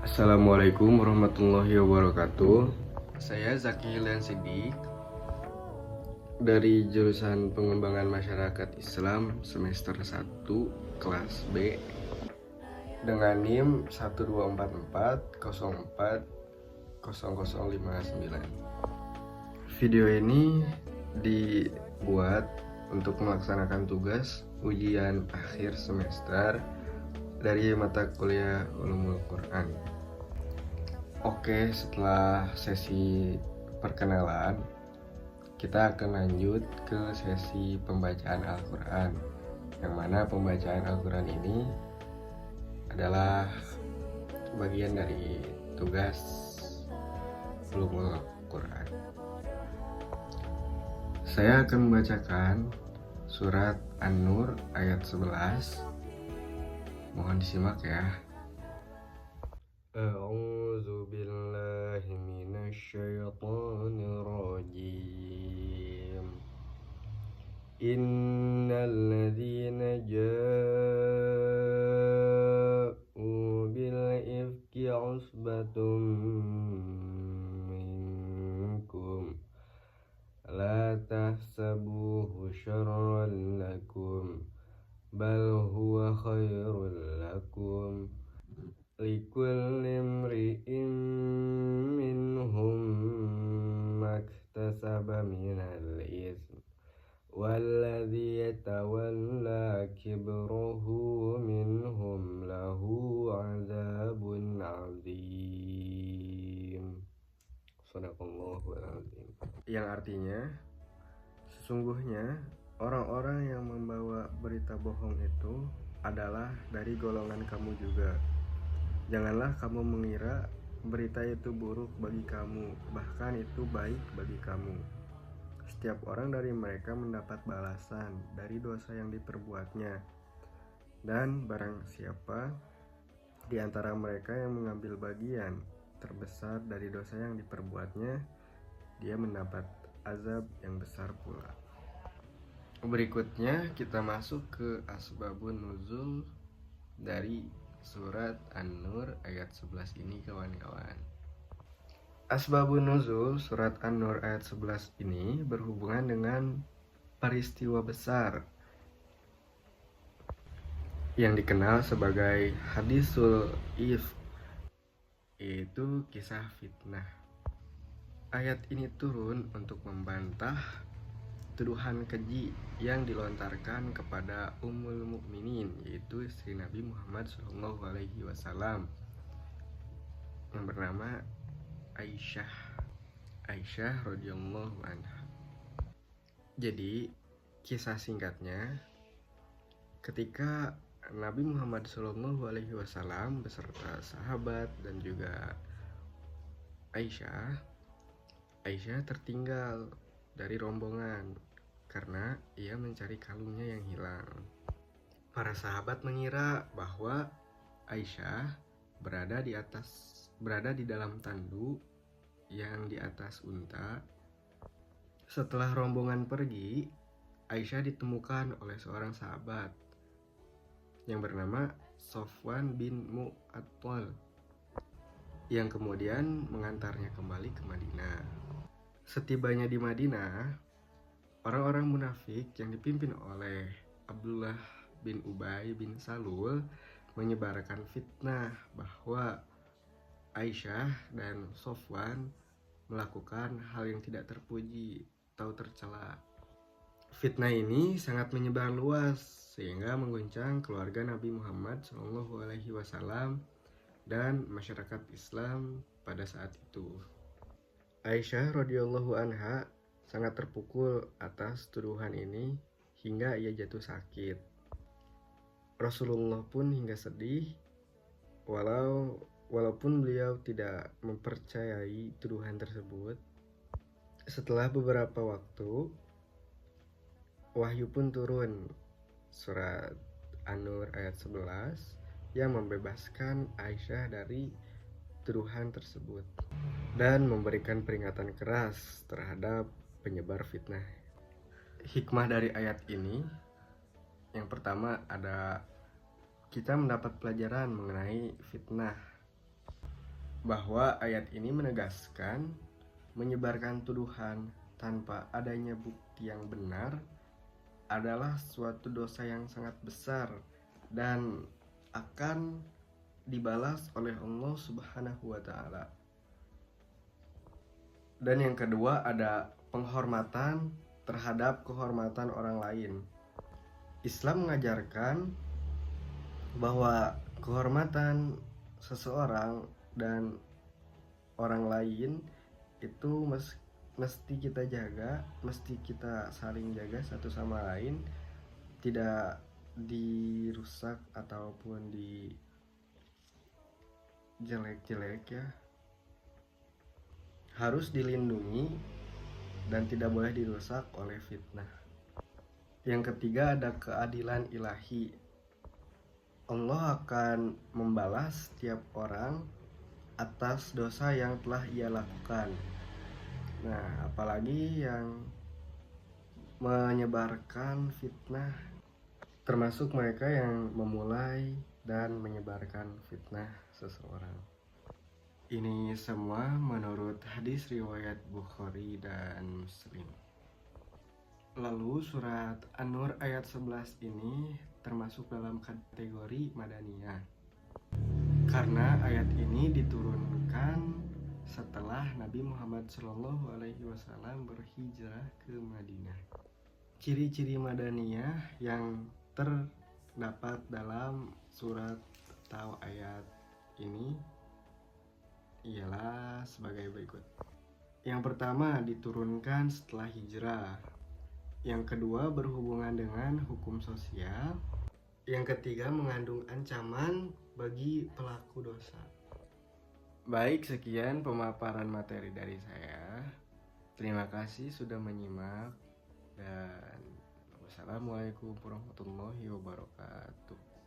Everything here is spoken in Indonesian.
Assalamualaikum warahmatullahi wabarakatuh. Saya Zaki Hilyan Siddiq dari jurusan Pengembangan Masyarakat Islam semester 1 kelas B dengan NIM 124404059. Video ini dibuat untuk melaksanakan tugas ujian akhir semester dari mata kuliah Ulumul Quran. Oke, setelah sesi perkenalan, kita akan lanjut ke sesi pembacaan Al-Quran, yang mana pembacaan Al-Quran ini adalah bagian dari tugas Ulumul Quran. Saya akan membacakan surat An-Nur ayat 11. Mohon disimak ya. A'udzu billahi minasyaitonir rajim. Innal ladzina ja'u bil ifki usbatum minkum la tahsabuhu syarran lakum bal huwa khairul lakum likulli imri'in minhum maktasaba minal itsm walladzi yatawalla kibrahu minhum lahu adzabun adzim. Shadaqallahul adzim. Yang artinya, sesungguhnya orang-orang yang membawa berita bohong itu adalah dari golongan kamu juga. Janganlah kamu mengira berita itu buruk bagi kamu, bahkan itu baik bagi kamu. Setiap orang dari mereka mendapat balasan dari dosa yang diperbuatnya. Dan barang siapa di antara mereka yang mengambil bagian terbesar dari dosa yang diperbuatnya, dia mendapat azab yang besar pula. Berikutnya kita masuk ke asbabun nuzul dari surat An-Nur ayat 11 ini, kawan-kawan. Asbabun nuzul surat An-Nur ayat 11 ini berhubungan dengan peristiwa besar yang dikenal sebagai hadisul ifk, yaitu kisah fitnah. Ayat ini turun untuk membantah tuduhan keji yang dilontarkan kepada Ummul Mukminin, yaitu istri Nabi Muhammad SAW yang bernama Aisyah radhiyallahu anha. Jadi kisah singkatnya, ketika Nabi Muhammad SAW beserta sahabat dan juga Aisyah tertinggal dari rombongan karena ia mencari kalungnya yang hilang. Para sahabat mengira bahwa Aisyah berada di dalam tandu yang di atas unta. Setelah rombongan pergi, Aisyah ditemukan oleh seorang sahabat yang bernama Sofwan bin Mu'attal yang kemudian mengantarnya kembali ke Madinah. Setibanya di Madinah, orang-orang munafik yang dipimpin oleh Abdullah bin Ubay bin Salul menyebarkan fitnah bahwa Aisyah dan Sofwan melakukan hal yang tidak terpuji atau tercela. Fitnah ini sangat menyebar luas sehingga mengguncang keluarga Nabi Muhammad SAW dan masyarakat Islam pada saat itu. Aisyah radhiyallahu anha sangat terpukul atas tuduhan ini hingga ia jatuh sakit. Rasulullah pun hingga sedih walaupun beliau tidak mempercayai tuduhan tersebut. Setelah beberapa waktu, wahyu pun turun, surat An-Nur ayat 11 yang membebaskan Aisyah dari tuduhan tersebut dan memberikan peringatan keras terhadap penyebar fitnah. Hikmah dari ayat ini, yang pertama ada kita mendapat pelajaran mengenai fitnah. bahwa ayat ini menegaskan menyebarkan tuduhan tanpa adanya bukti yang benar adalah suatu dosa yang sangat besar dan akan dibalas oleh Allah Subhanahu wa taala. Dan yang kedua ada penghormatan terhadap kehormatan orang lain. Islam mengajarkan bahwa kehormatan seseorang dan orang lain itu mesti kita jaga, mesti kita saling jaga satu sama lain, tidak dirusak ataupun dijelek-jelek ya. Harus dilindungi dan tidak boleh dirusak oleh fitnah. Yang ketiga ada keadilan ilahi. Allah akan membalas setiap orang atas dosa yang telah ia lakukan. Nah, apalagi yang menyebarkan fitnah, termasuk mereka yang memulai dan menyebarkan fitnah seseorang. Ini semua menurut hadis riwayat Bukhari dan Muslim. Lalu surat An-Nur ayat 11 ini termasuk dalam kategori Madaniyah. Karena ayat ini diturunkan setelah Nabi Muhammad SAW berhijrah ke Madinah. Ciri-ciri Madaniyah yang terdapat dalam surat atau ayat ini ialah sebagai berikut. Yang pertama, diturunkan setelah hijrah. Yang kedua, berhubungan dengan hukum sosial. Yang ketiga, mengandung ancaman bagi pelaku dosa. Baik, sekian pemaparan materi dari saya. Terima kasih sudah menyimak dan wassalamualaikum warahmatullahi wabarakatuh.